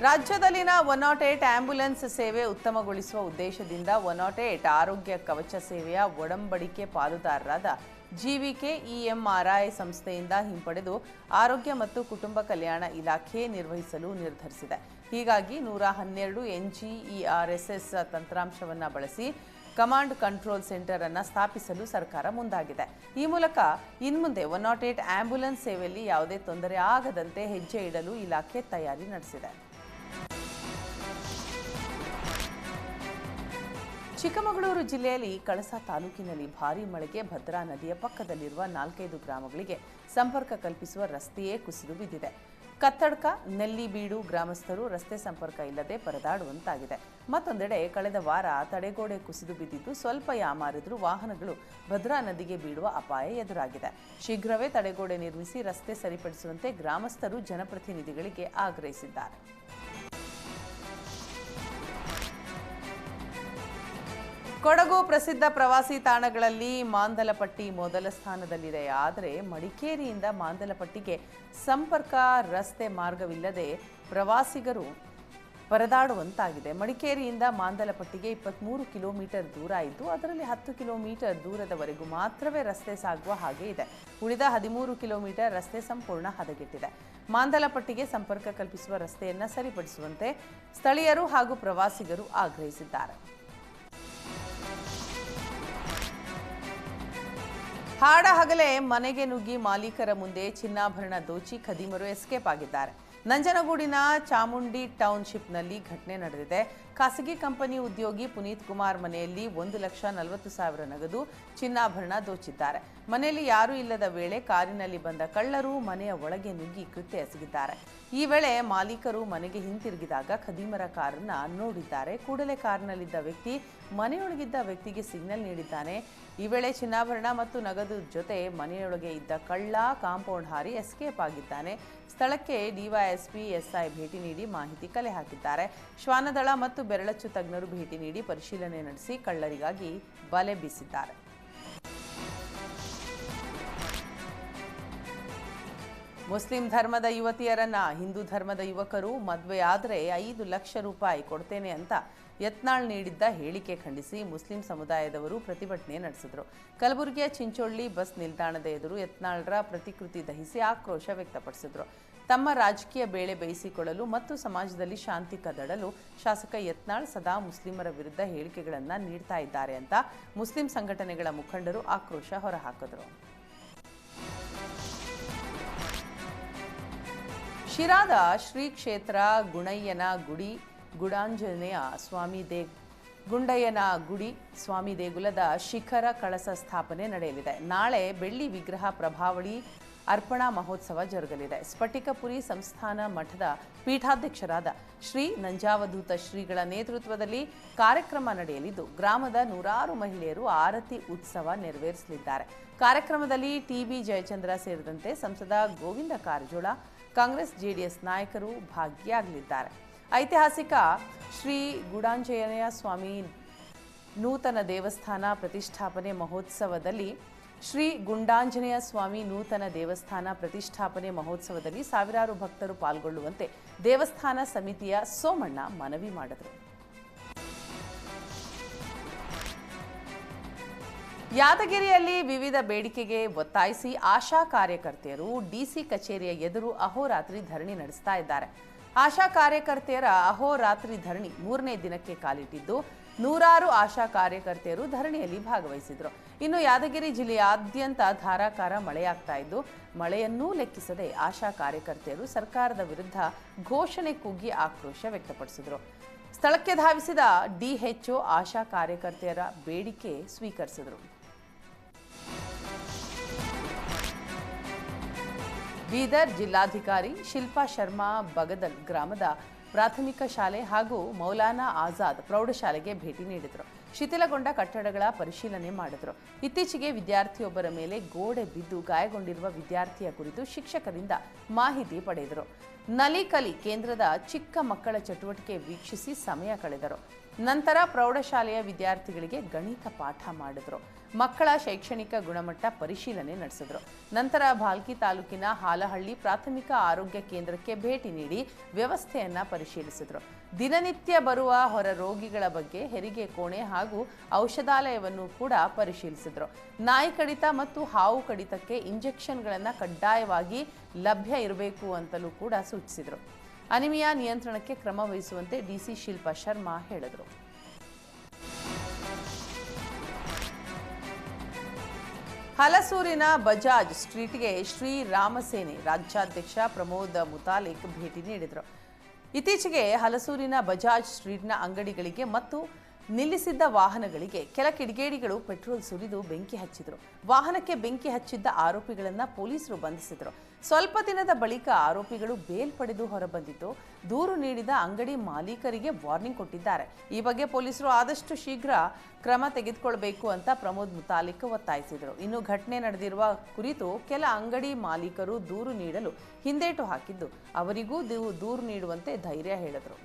ರಾಜ್ಯದಲ್ಲಿನ 108 ಆಂಬ್ಯುಲೆನ್ಸ್ ಸೇವೆ ಉತ್ತಮಗೊಳಿಸುವ ಉದ್ದೇಶದಿಂದ 108 ಆರೋಗ್ಯ ಕವಚ ಸೇವೆಯ ಒಡಂಬಡಿಕೆ ಪಾಲುದಾರರಾದ ಜಿವಿಕೆ ಇಎಂಆರ್ಐ ಸಂಸ್ಥೆಯಿಂದ ಹಿಂಪಡೆದು ಆರೋಗ್ಯ ಮತ್ತು ಕುಟುಂಬ ಕಲ್ಯಾಣ ಇಲಾಖೆ ನಿರ್ವಹಿಸಲು ನಿರ್ಧರಿಸಿದೆ. ಹೀಗಾಗಿ 112 NGERSS ತಂತ್ರಾಂಶವನ್ನು ಬಳಸಿ ಕಮಾಂಡ್ ಕಂಟ್ರೋಲ್ ಸೆಂಟರ್ ಅನ್ನು ಸ್ಥಾಪಿಸಲು ಸರ್ಕಾರ ಮುಂದಾಗಿದೆ. ಈ ಮೂಲಕ ಇನ್ಮುಂದೆ 108 ಆಂಬ್ಯುಲೆನ್ಸ್ ಸೇವೆಯಲ್ಲಿ ಯಾವುದೇ ತೊಂದರೆ ಆಗದಂತೆ ಹೆಜ್ಜೆ ಇಡಲು ಇಲಾಖೆ ತಯಾರಿ ನಡೆಸಿದೆ. ಚಿಕ್ಕಮಗಳೂರು ಜಿಲ್ಲೆಯಲ್ಲಿ ಕಳಸಾ ತಾಲೂಕಿನಲ್ಲಿ ಭಾರೀ ಮಳೆಗೆ ಭದ್ರಾ ನದಿಯ ಪಕ್ಕದಲ್ಲಿರುವ 4-5 ಗ್ರಾಮಗಳಿಗೆ ಸಂಪರ್ಕ ಕಲ್ಪಿಸುವ ರಸ್ತೆಯೇ ಕುಸಿದು ಬಿದ್ದಿದೆ. ಕತ್ತಡ್ಕ, ನೆಲ್ಲಿಬೀಡು ಗ್ರಾಮಸ್ಥರು ರಸ್ತೆ ಸಂಪರ್ಕ ಇಲ್ಲದೆ ಪರದಾಡುವಂತಾಗಿದೆ. ಮತ್ತೊಂದೆಡೆ ಕಳೆದ ವಾರ ತಡೆಗೋಡೆ ಕುಸಿದು ಬಿದ್ದಿದ್ದು ಸ್ವಲ್ಪ ಯಾಮಾರಿದ್ರೂ ವಾಹನಗಳು ಭದ್ರಾ ನದಿಗೆ ಬೀಳುವ ಅಪಾಯ ಎದುರಾಗಿದೆ. ಶೀಘ್ರವೇ ತಡೆಗೋಡೆ ನಿರ್ಮಿಸಿ ರಸ್ತೆ ಸರಿಪಡಿಸುವಂತೆ ಗ್ರಾಮಸ್ಥರು ಜನಪ್ರತಿನಿಧಿಗಳಿಗೆ ಆಗ್ರಹಿಸಿದ್ದಾರೆ. ಕೊಡಗು ಪ್ರಸಿದ್ಧ ಪ್ರವಾಸಿ ತಾಣಗಳಲ್ಲಿ ಮಾಂದಲಪಟ್ಟಿ ಮೊದಲ ಸ್ಥಾನದಲ್ಲಿದೆ. ಆದರೆ ಮಡಿಕೇರಿಯಿಂದ ಮಾಂದಲಪಟ್ಟಿಗೆ ಸಂಪರ್ಕ ರಸ್ತೆ ಮಾರ್ಗವಿಲ್ಲದೆ ಪ್ರವಾಸಿಗರು ಪರದಾಡುವಂತಾಗಿದೆ. ಮಡಿಕೇರಿಯಿಂದ ಮಾಂದಲಪಟ್ಟಿಗೆ 23 ಕಿಲೋಮೀಟರ್ ದೂರ ಇದ್ದು ಅದರಲ್ಲಿ 10 ಕಿಲೋಮೀಟರ್ ದೂರದವರೆಗೂ ಮಾತ್ರವೇ ರಸ್ತೆ ಸಾಗುವ ಹಾಗೆ ಇದೆ. ಉಳಿದ 13 ಕಿಲೋಮೀಟರ್ ರಸ್ತೆ ಸಂಪೂರ್ಣ ಹದಗೆಟ್ಟಿದೆ. ಮಾಂದಲಪಟ್ಟಿಗೆ ಸಂಪರ್ಕ ಕಲ್ಪಿಸುವ ರಸ್ತೆಯನ್ನು ಸರಿಪಡಿಸುವಂತೆ ಸ್ಥಳೀಯರು ಹಾಗೂ ಪ್ರವಾಸಿಗರು ಆಗ್ರಹಿಸಿದ್ದಾರೆ. ಹಾಡ ಹಗಲೇ ಮನೆಗೆ ನುಗ್ಗಿ ಮಾಲೀಕರ ಮುಂದೆ ಚಿನ್ನಾಭರಣ ದೋಚಿ ಖದೀಮರು ಎಸ್ಕೇಪ್ ಆಗಿದ್ದಾರೆ. ನಂಜನಗೂಡಿನ ಚಾಮುಂಡಿ ಟೌನ್ಶಿಪ್ನಲ್ಲಿ ಘಟನೆ ನಡೆದಿದೆ. ಖಾಸಗಿ ಕಂಪನಿ ಉದ್ಯೋಗಿ ಪುನೀತ್ ಕುಮಾರ್ ಮನೆಯಲ್ಲಿ 1,40,000 ನಗದು ಚಿನ್ನಾಭರಣ ದೋಚಿದ್ದಾರೆ. ಮನೆಯಲ್ಲಿ ಯಾರೂ ಇಲ್ಲದ ವೇಳೆ ಕಾರಿನಲ್ಲಿ ಬಂದ ಕಳ್ಳರು ಮನೆಯ ಒಳಗೆ ನುಗ್ಗಿ ಕೃತ್ಯ ಎಸಗಿದ್ದಾರೆ. ಈ ವೇಳೆ ಮಾಲೀಕರು ಮನೆಗೆ ಹಿಂತಿರುಗಿದಾಗ ಖದೀಮರ ಕಾರನ್ನ ನೋಡಿದ್ದಾರೆ. ಕೂಡಲೇ ಕಾರಿನಲ್ಲಿದ್ದ ವ್ಯಕ್ತಿ ಮನೆಯೊಳಗಿದ್ದ ವ್ಯಕ್ತಿಗೆ ಸಿಗ್ನಲ್ ನೀಡಿದ್ದಾನೆ. ಈ ವೇಳೆ ಚಿನ್ನಾಭರಣ ಮತ್ತು ನಗದು ಜೊತೆ ಮನೆಯೊಳಗೆ ಇದ್ದ ಕಳ್ಳ ಕಾಂಪೌಂಡ್ ಹಾರಿ ಎಸ್ಕೇಪ್ ಆಗಿದ್ದಾನೆ. ಸ್ಥಳಕ್ಕೆ ಡಿವೈಎಸ್ಪಿ ಎಸ್ಐ ಭೇಟಿ ನೀಡಿ ಮಾಹಿತಿ ಕಲೆ ಹಾಕಿದ್ದಾರೆ. ಶ್ವಾನದಳ ಮತ್ತು ಬೆರಳಚ್ಚು ತಜ್ಞರು ಭೇಟಿ ನೀಡಿ ಪರಿಶೀಲನೆ ನಡೆಸಿ ಕಳ್ಳರಿಗಾಗಿ ಬಲೆ ಬೀಸಿದ್ದಾರೆ. ಮುಸ್ಲಿಂ ಧರ್ಮದ ಯುವತಿಯರನ್ನ ಹಿಂದೂ ಧರ್ಮದ ಯುವಕರು ಮದುವೆಯಾದರೆ 5 ಲಕ್ಷ ರೂಪಾಯಿ ಕೊಡ್ತೇನೆ ಅಂತ ಯತ್ನಾಳ್ ನೀಡಿದ್ದ ಹೇಳಿಕೆ ಖಂಡಿಸಿ ಮುಸ್ಲಿಂ ಸಮುದಾಯದವರು ಪ್ರತಿಭಟನೆ ನಡೆಸಿದರು. ಕಲಬುರಗಿಯ ಚಿಂಚೋಳ್ಳಿ ಬಸ್ ನಿಲ್ದಾಣದ ಎದುರು ಯತ್ನಾಳ್ರ ಪ್ರತಿಕೃತಿ ದಹಿಸಿ ಆಕ್ರೋಶ ವ್ಯಕ್ತಪಡಿಸಿದರು. ತಮ್ಮ ರಾಜಕೀಯ ಬೇಳೆ ಬೇಯಿಸಿಕೊಳ್ಳಲು ಮತ್ತು ಸಮಾಜದಲ್ಲಿ ಶಾಂತಿ ಕದಡಲು ಶಾಸಕ ಯತ್ನಾಳ್ ಸದಾ ಮುಸ್ಲಿಮರ ವಿರುದ್ಧ ಹೇಳಿಕೆಗಳನ್ನು ನೀಡ್ತಾ ಇದ್ದಾರೆ ಅಂತ ಮುಸ್ಲಿಂ ಸಂಘಟನೆಗಳ ಮುಖಂಡರು ಆಕ್ರೋಶ ಹೊರಹಾಕಿದರು. ಶಿರಾದ ಶ್ರೀ ಕ್ಷೇತ್ರ ಗುಂಡಯ್ಯನ ಗುಡಿ ಸ್ವಾಮಿ ದೇಗುಲದ ಶಿಖರ ಕಳಸ ಸ್ಥಾಪನೆ ನಡೆಯಲಿದೆ. ನಾಳೆ ಬೆಳ್ಳಿ ವಿಗ್ರಹ ಪ್ರಭಾವಳಿ ಅರ್ಪಣಾ ಮಹೋತ್ಸವ ಜರುಗಲಿದೆ. ಸ್ಫಟಿಕಪುರಿ ಸಂಸ್ಥಾನ ಮಠದ ಪೀಠಾಧ್ಯಕ್ಷರಾದ ಶ್ರೀ ನಂಜಾವಧೂತ ಶ್ರೀಗಳ ನೇತೃತ್ವದಲ್ಲಿ ಕಾರ್ಯಕ್ರಮ ನಡೆಯಲಿದ್ದು ಗ್ರಾಮದ 100 ಮಹಿಳೆಯರು ಆರತಿ ಉತ್ಸವ ನೆರವೇರಿಸಲಿದ್ದಾರೆ. ಕಾರ್ಯಕ್ರಮದಲ್ಲಿ ಟಿಬಿ ಜಯಚಂದ್ರ ಸೇರಿದಂತೆ ಸಂಸದ ಗೋವಿಂದ ಕಾರಜೋಳ, ಕಾಂಗ್ರೆಸ್ ಜೆಡಿಎಸ್ ನಾಯಕರು ಭಾಗಿಯಾಗಲಿದ್ದಾರೆ. ಐತಿಹಾಸಿಕ ಶ್ರೀ ಗುಂಡಾಂಜನೇಯ ಸ್ವಾಮಿ ನೂತನ ದೇವಸ್ಥಾನ ಪ್ರತಿಷ್ಠಾಪನೆ ಮಹೋತ್ಸವದಲ್ಲಿ ಸಾವಿರಾರು ಭಕ್ತರು ಪಾಲ್ಗೊಳ್ಳುವಂತೆ ದೇವಸ್ಥಾನ ಸಮಿತಿಯ ಸೋಮಣ್ಣ ಮನವಿ ಮಾಡಿದರು. ಯಾದಗಿರಿಯಲ್ಲಿ ವಿವಿಧ ಬೇಡಿಕೆಗೆ ಒತ್ತಾಯಿಸಿ ಆಶಾ ಕಾರ್ಯಕರ್ತೆಯರು ಡಿಸಿ ಕಚೇರಿಯ ಎದುರು ಅಹೋರಾತ್ರಿ ಧರಣಿ ನಡೆಸ್ತಾ ಇದ್ದಾರೆ. ಆಶಾ ಕಾರ್ಯಕರ್ತೆಯರ ಅಹೋರಾತ್ರಿ ಧರಣಿ 3ನೇ ದಿನಕ್ಕೆ ಕಾಲಿಟ್ಟಿದ್ದು ನೂರಾರು ಆಶಾ ಕಾರ್ಯಕರ್ತೆಯರು ಧರಣಿಯಲ್ಲಿ ಭಾಗವಹಿಸಿದರು. ಇನ್ನು ಯಾದಗಿರಿ ಜಿಲ್ಲೆಯಾದ್ಯಂತ ಧಾರಾಕಾರ ಮಳೆಯಾಗ್ತಾ ಇದ್ದು ಮಳೆಯನ್ನೂ ಲೆಕ್ಕಿಸದೆ ಆಶಾ ಕಾರ್ಯಕರ್ತೆಯರು ಸರ್ಕಾರದ ವಿರುದ್ಧ ಘೋಷಣೆ ಕೂಗಿ ಆಕ್ರೋಶ ವ್ಯಕ್ತಪಡಿಸಿದರು. ಸ್ಥಳಕ್ಕೆ ಧಾವಿಸಿದ ಡಿಎಚ್ಒ ಆಶಾ ಕಾರ್ಯಕರ್ತೆಯರ ಬೇಡಿಕೆ ಸ್ವೀಕರಿಸಿದರು. ಬೀದರ್ ಜಿಲ್ಲಾಧಿಕಾರಿ ಶಿಲ್ಪಾ ಶರ್ಮಾ ಬಗದಲ್ ಗ್ರಾಮದ ಪ್ರಾಥಮಿಕ ಶಾಲೆ ಹಾಗೂ ಮೌಲಾನಾ ಆಜಾದ್ ಪ್ರೌಢಶಾಲೆಗೆ ಭೇಟಿ ನೀಡಿದರು. ಶಿಥಿಲಗೊಂಡ ಕಟ್ಟಡಗಳ ಪರಿಶೀಲನೆ ಮಾಡಿದರು. ಇತ್ತೀಚೆಗೆ ವಿದ್ಯಾರ್ಥಿಯೊಬ್ಬರ ಮೇಲೆ ಗೋಡೆ ಬಿದ್ದು ಗಾಯಗೊಂಡಿರುವ ವಿದ್ಯಾರ್ಥಿಯ ಕುರಿತು ಶಿಕ್ಷಕರಿಂದ ಮಾಹಿತಿ ಪಡೆದರು. ನಲಿಕಲಿ ಕೇಂದ್ರದ ಚಿಕ್ಕ ಮಕ್ಕಳ ಚಟುವಟಿಕೆ ವೀಕ್ಷಿಸಿ ಸಮಯ ಕಳೆದರು. ನಂತರ ಪ್ರೌಢಶಾಲೆಯ ವಿದ್ಯಾರ್ಥಿಗಳಿಗೆ ಗಣಿತ ಪಾಠ ಮಾಡಿದರು. ಮಕ್ಕಳ ಶೈಕ್ಷಣಿಕ ಗುಣಮಟ್ಟ ಪರಿಶೀಲನೆ ನಡೆಸಿದ್ರು. ನಂತರ ಭಾಲ್ಕಿ ತಾಲೂಕಿನ ಹಾಲಹಳ್ಳಿ ಪ್ರಾಥಮಿಕ ಆರೋಗ್ಯ ಕೇಂದ್ರಕ್ಕೆ ಭೇಟಿ ನೀಡಿ ವ್ಯವಸ್ಥೆಯನ್ನ ಪರಿಶೀಲಿಸಿದ್ರು. ದಿನನಿತ್ಯ ಬರುವ ಹೊರ ರೋಗಿಗಳ ಬಗ್ಗೆ ಹೆರಿಗೆ ಕೋಣೆ ಹಾಗೂ ಔಷಧಾಲಯವನ್ನು ಕೂಡ ಪರಿಶೀಲಿಸಿದ್ರು. ನಾಯಿ ಕಡಿತ ಮತ್ತು ಹಾವು ಕಡಿತಕ್ಕೆ ಇಂಜೆಕ್ಷನ್ಗಳನ್ನು ಕಡ್ಡಾಯವಾಗಿ ಲಭ್ಯ ಇರಬೇಕು ಅಂತಲೂ ಕೂಡ ಸೂಚಿಸಿದರು. ಅನಿಮಿಯಾ ನಿಯಂತ್ರಣಕ್ಕೆ ಕ್ರಮ ವಹಿಸುವಂತೆ ಡಿಸಿ ಶಿಲ್ಪಾ ಶರ್ಮಾ ಹೇಳಿದರು. ಹಲಸೂರಿನ ಬಜಾಜ್ ಸ್ಟ್ರೀಟ್ಗೆ ಶ್ರೀರಾಮಸೇನೆ ರಾಜ್ಯಾಧ್ಯಕ್ಷ ಪ್ರಮೋದ್ ಮುತಾಲಿಕ್ ಭೇಟಿ ನೀಡಿದರು. ಇತ್ತೀಚೆಗೆ ಹಲಸೂರಿನ ಬಜಾಜ್ ಸ್ಟ್ರೀಟ್ನ ಅಂಗಡಿಗಳಿಗೆ ಮತ್ತು ನಿಲ್ಲಿಸಿದ್ದ ವಾಹನಗಳಿಗೆ ಕೆಲ ಕಿಡಿಗೇಡಿಗಳು ಪೆಟ್ರೋಲ್ ಸುರಿದು ಬೆಂಕಿ ಹಚ್ಚಿದರು. ವಾಹನಕ್ಕೆ ಬೆಂಕಿ ಹಚ್ಚಿದ್ದ ಆರೋಪಿಗಳನ್ನು ಪೊಲೀಸರು ಬಂಧಿಸಿದರು. ಸ್ವಲ್ಪ ದಿನದ ಬಳಿಕ ಆರೋಪಿಗಳು ಬೇಲ್ ಪಡೆದು ಹೊರಬಂದಿದ್ದು, ದೂರು ನೀಡಿದ ಅಂಗಡಿ ಮಾಲೀಕರಿಗೆ ವಾರ್ನಿಂಗ್ ಕೊಟ್ಟಿದ್ದಾರೆ. ಈ ಬಗ್ಗೆ ಪೊಲೀಸರು ಆದಷ್ಟು ಶೀಘ್ರ ಕ್ರಮ ತೆಗೆದುಕೊಳ್ಳಬೇಕು ಅಂತ ಪ್ರಮೋದ್ ಮುತಾಲಿಕ್ ಒತ್ತಾಯಿಸಿದರು. ಇನ್ನು ಘಟನೆ ನಡೆದಿರುವ ಕುರಿತು ಕೆಲ ಅಂಗಡಿ ಮಾಲೀಕರು ದೂರು ನೀಡಲು ಹಿಂದೇಟು ಹಾಕಿದ್ದು, ಅವರಿಗೂ ದೂರು ನೀಡುವಂತೆ ಧೈರ್ಯ ಹೇಳಿದರು.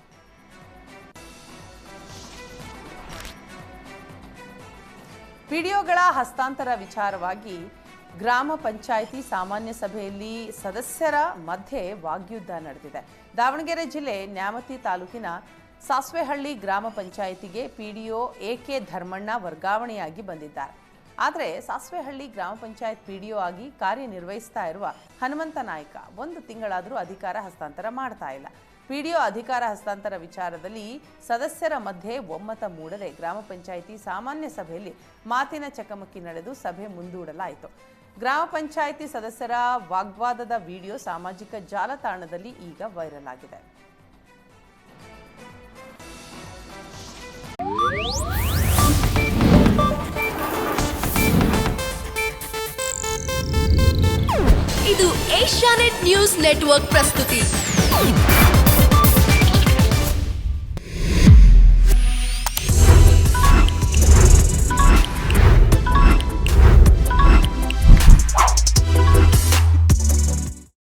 ಪಿಡಿಒಗಳ ಹಸ್ತಾಂತರ ವಿಚಾರವಾಗಿ ಗ್ರಾಮ ಪಂಚಾಯಿತಿ ಸಾಮಾನ್ಯ ಸಭೆಯಲ್ಲಿ ಸದಸ್ಯರ ಮಧ್ಯೆ ವಾಗ್ಯುದ್ಧ ನಡೆದಿದೆ. ದಾವಣಗೆರೆ ಜಿಲ್ಲೆ ನ್ಯಾಮತಿ ತಾಲೂಕಿನ ಸಾಸ್ವೆಹಳ್ಳಿ ಗ್ರಾಮ ಪಂಚಾಯಿತಿಗೆ ಪಿಡಿಒ ಎಕೆ ಧರ್ಮಣ್ಣ ವರ್ಗಾವಣೆಯಾಗಿ ಬಂದಿದ್ದಾರೆ. ಆದರೆ ಸಾಸ್ವೆಹಳ್ಳಿ ಗ್ರಾಮ ಪಂಚಾಯತ್ ಪಿಡಿಒ ಆಗಿ ಕಾರ್ಯನಿರ್ವಹಿಸ್ತಾ ಇರುವ ಹನುಮಂತ ನಾಯ್ಕ 1 ತಿಂಗಳಾದರೂ ಅಧಿಕಾರ ಹಸ್ತಾಂತರ ಮಾಡ್ತಾ ಇಲ್ಲ. ಪಿಡಿಒ ಅಧಿಕಾರ ಹಸ್ತಾಂತರ ವಿಚಾರದಲ್ಲಿ ಸದಸ್ಯರ ಮಧ್ಯೆ ಒಮ್ಮತ ಮೂಡದೆ ಗ್ರಾಮ ಪಂಚಾಯಿತಿ ಸಾಮಾನ್ಯ ಸಭೆಯಲ್ಲಿ ಮಾತಿನ ಚಕಮಕಿ ನಡೆದು ಸಭೆ ಮುಂದೂಡಲಾಯಿತು. ಗ್ರಾಮ ಪಂಚಾಯಿತಿ ಸದಸ್ಯರ ವಾಗ್ವಾದದ ವಿಡಿಯೋ ಸಾಮಾಜಿಕ ಜಾಲತಾಣದಲ್ಲಿ ಈಗ ವೈರಲ್ ಆಗಿದೆ. ಇದು ಏಷ್ಯಾನೆಟ್ ನ್ಯೂಸ್ ನೆಟ್ವರ್ಕ್ ಪ್ರಸ್ತುತಿ.